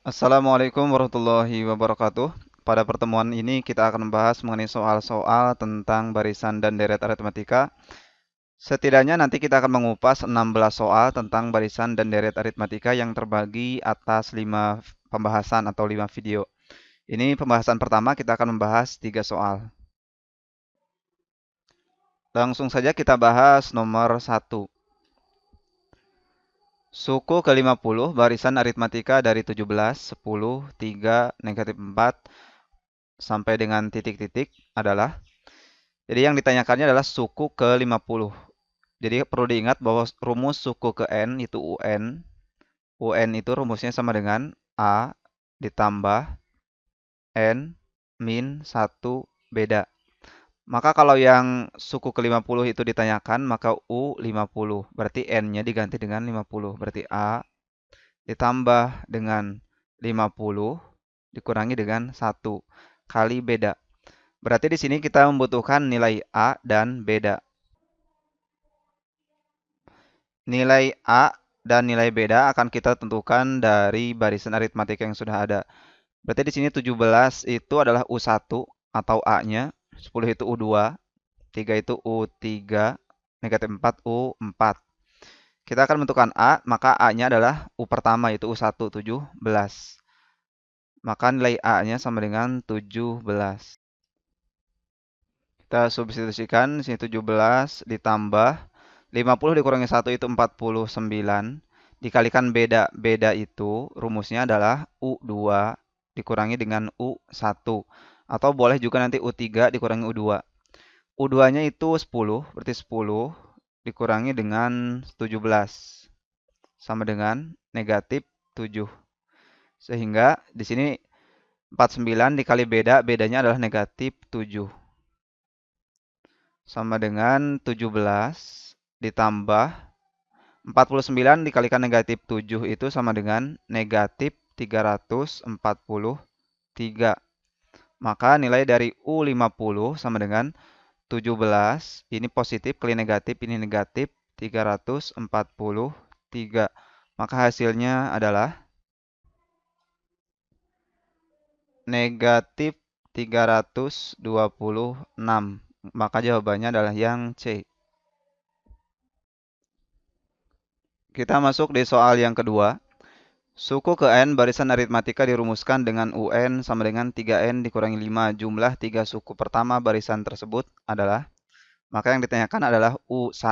Assalamualaikum warahmatullahi wabarakatuh. Pada pertemuan ini kita akan membahas mengenai soal-soal tentang barisan dan deret aritmatika. Setidaknya nanti kita akan mengupas 16 soal tentang barisan dan deret aritmatika yang terbagi atas 5 pembahasan atau 5 video. Ini pembahasan pertama, kita akan membahas 3 soal. Langsung saja kita bahas nomor 1. Suku ke-50 barisan aritmatika dari 17, 10, 3, negatif 4 sampai dengan titik-titik adalah. Jadi yang ditanyakannya adalah suku ke-50. Jadi perlu diingat bahwa rumus suku ke N itu UN. UN itu rumusnya sama dengan A ditambah N min 1 beda. Maka kalau yang suku ke-50 itu ditanyakan, maka U50. Berarti N-nya diganti dengan 50. Berarti A ditambah dengan 50 dikurangi dengan 1 kali beda. Berarti di sini kita membutuhkan nilai A dan beda. Nilai A dan nilai beda akan kita tentukan dari barisan aritmatika yang sudah ada. Berarti di sini 17 itu adalah U1 atau A-nya, 10 itu U2, 3 itu U3, negatif 4 U4. Kita akan menentukan A, maka A-nya adalah U pertama yaitu U1, 17. Maka nilai A-nya sama dengan 17. Kita substitusikan, di sini 17 ditambah 50 dikurangi 1 itu 49. Dikalikan beda. Beda itu rumusnya adalah U2 dikurangi dengan U1. Atau boleh juga nanti U3 dikurangi U2. U2-nya itu 10, berarti 10 dikurangi dengan 17. Sama dengan negatif 7. Sehingga di sini 49 dikali beda, bedanya adalah negatif 7. Sama dengan 17 ditambah 49 dikalikan negatif 7 itu sama dengan negatif 343. Maka nilai dari U50 sama dengan 17. Ini positif kali negatif, ini negatif 343. Maka hasilnya adalah negatif 326. Maka jawabannya adalah yang C. Kita masuk di soal yang kedua. Suku ke N barisan aritmatika dirumuskan dengan UN sama dengan 3N dikurangi 5. Jumlah 3 suku pertama barisan tersebut adalah, maka yang ditanyakan adalah U1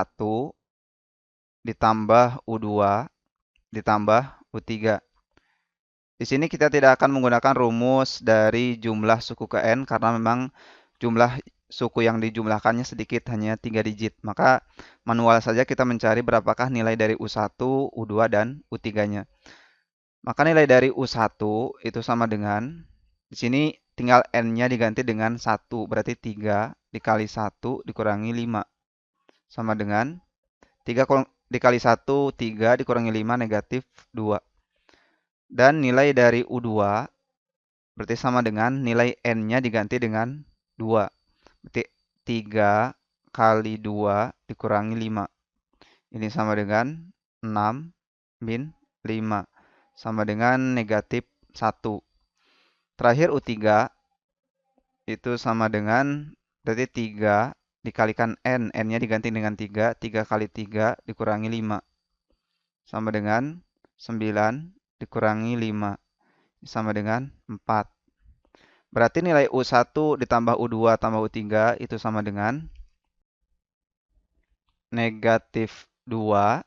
ditambah U2 ditambah U3. Di sini kita tidak akan menggunakan rumus dari jumlah suku ke N karena memang jumlah suku yang dijumlahkannya sedikit, hanya 3 digit. Maka manual saja kita mencari berapakah nilai dari U1, U2, dan U3-nya. Maka nilai dari U1 itu sama dengan, di sini tinggal N-nya diganti dengan 1. Berarti 3 dikali 1 dikurangi 5. Sama dengan 3 dikali 1, 3 dikurangi 5, negatif 2. Dan nilai dari U2 berarti sama dengan nilai N-nya diganti dengan 2. Berarti 3 kali 2 dikurangi 5. Ini sama dengan 6 min 5. Sama dengan negatif 1. Terakhir U3 itu sama dengan, berarti 3 dikalikan N. N-nya diganti dengan 3. 3 kali 3 dikurangi 5. Sama dengan 9 dikurangi 5. Sama dengan 4. Berarti nilai U1 ditambah U2 tambah U3 itu sama dengan negatif 2.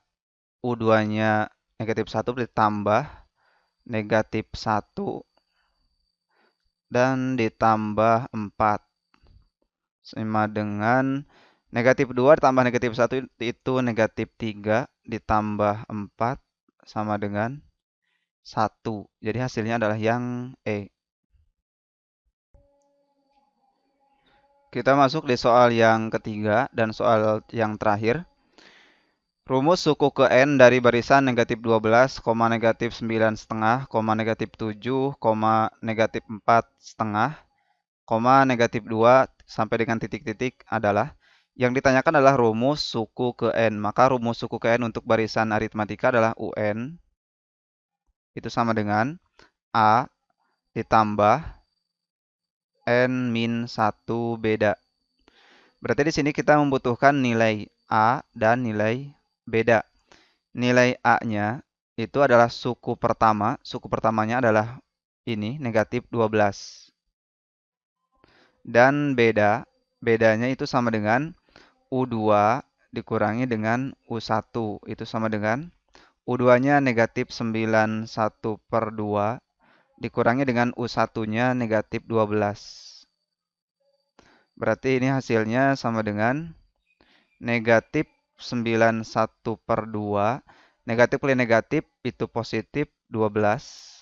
U2-nya negatif 1 ditambah negatif 1 dan ditambah 4. Sama dengan negatif 2 ditambah negatif 1 itu negatif 3 ditambah 4 sama dengan 1. Jadi hasilnya adalah yang E. Kita masuk di soal yang ketiga dan soal yang terakhir. Rumus suku ke N dari barisan negatif 12, negatif 9 setengah, negatif 7, negatif 4 setengah, negatif 2 sampai dengan titik-titik adalah, yang ditanyakan adalah rumus suku ke N. Maka rumus suku ke N untuk barisan aritmatika adalah UN. Itu sama dengan A ditambah N min 1 beda. Berarti di sini kita membutuhkan nilai A dan nilai beda. Nilai A-nya itu adalah suku pertama. Suku pertamanya adalah ini, negatif 12. Dan bedanya itu sama dengan U2 dikurangi dengan U1. Itu sama dengan U2-nya negatif 91/2 dikurangi dengan U1-nya negatif 12. Berarti ini hasilnya sama dengan negatif 91/2. Negatif kali negatif itu positif 12.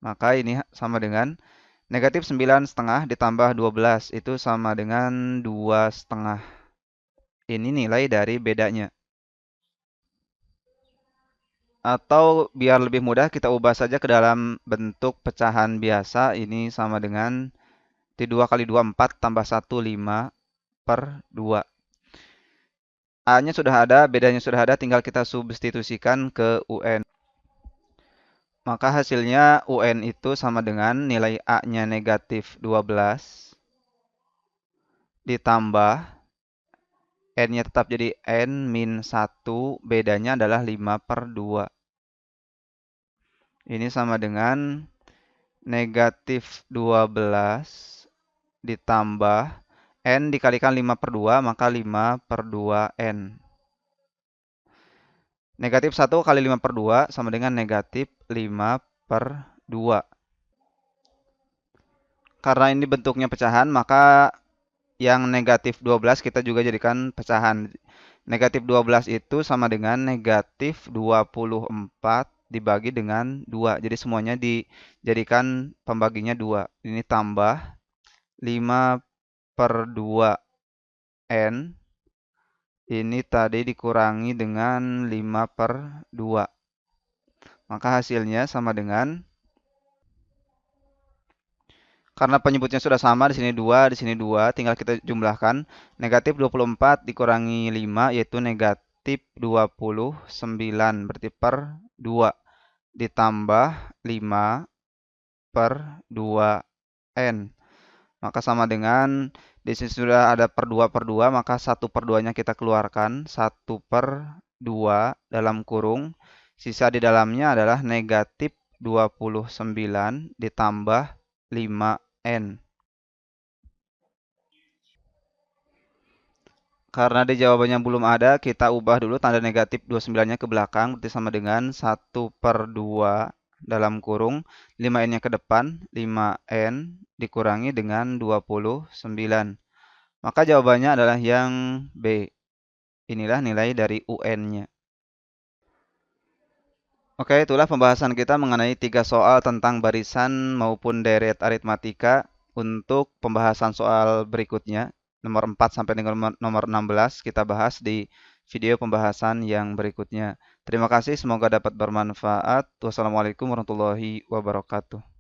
Maka ini sama dengan negatif 9,5 ditambah 12 itu sama dengan 2,5. Ini nilai dari bedanya. Atau biar lebih mudah kita ubah saja ke dalam bentuk pecahan biasa. Ini sama dengan T2 kali 2 4 tambah 1 5/2. A-nya sudah ada, bedanya sudah ada, tinggal kita substitusikan ke UN. Maka hasilnya UN itu sama dengan nilai A-nya negatif 12 ditambah N-nya tetap jadi N min 1, bedanya adalah 5/2. Ini sama dengan negatif 12 ditambah N dikalikan 5/2, maka 5/2N. Negatif 1 kali 5/2 sama dengan negatif 5/2. Karena ini bentuknya pecahan, maka yang negatif 12 kita juga jadikan pecahan. Negatif 12 itu sama dengan negatif 24 dibagi dengan 2. Jadi semuanya dijadikan pembaginya 2. Ini tambah 5/2N. Ini tadi dikurangi dengan 5/2. Maka hasilnya sama dengan, karena penyebutnya sudah sama, di sini 2, di sini 2, tinggal kita jumlahkan. Negatif 24 dikurangi 5, yaitu negatif 29, berarti per 2. Ditambah 5/2N. Maka sama dengan, di sini sudah ada per 2/2, maka 1/2-nya kita keluarkan. 1/2 dalam kurung. Sisa di dalamnya adalah negatif 29 ditambah 5N. Karena di jawabannya belum ada, kita ubah dulu tanda negatif 29-nya ke belakang. Berarti sama dengan 1/2 dalam kurung. 5N-nya ke depan. 5N dikurangi dengan 29. Maka jawabannya adalah yang B. Inilah nilai dari UN-nya. Oke, itulah pembahasan kita mengenai 3 soal tentang barisan maupun deret aritmatika. Untuk pembahasan soal berikutnya, nomor 4 sampai dengan nomor 16, kita bahas di video pembahasan yang berikutnya. Terima kasih, semoga dapat bermanfaat. Wassalamualaikum warahmatullahi wabarakatuh.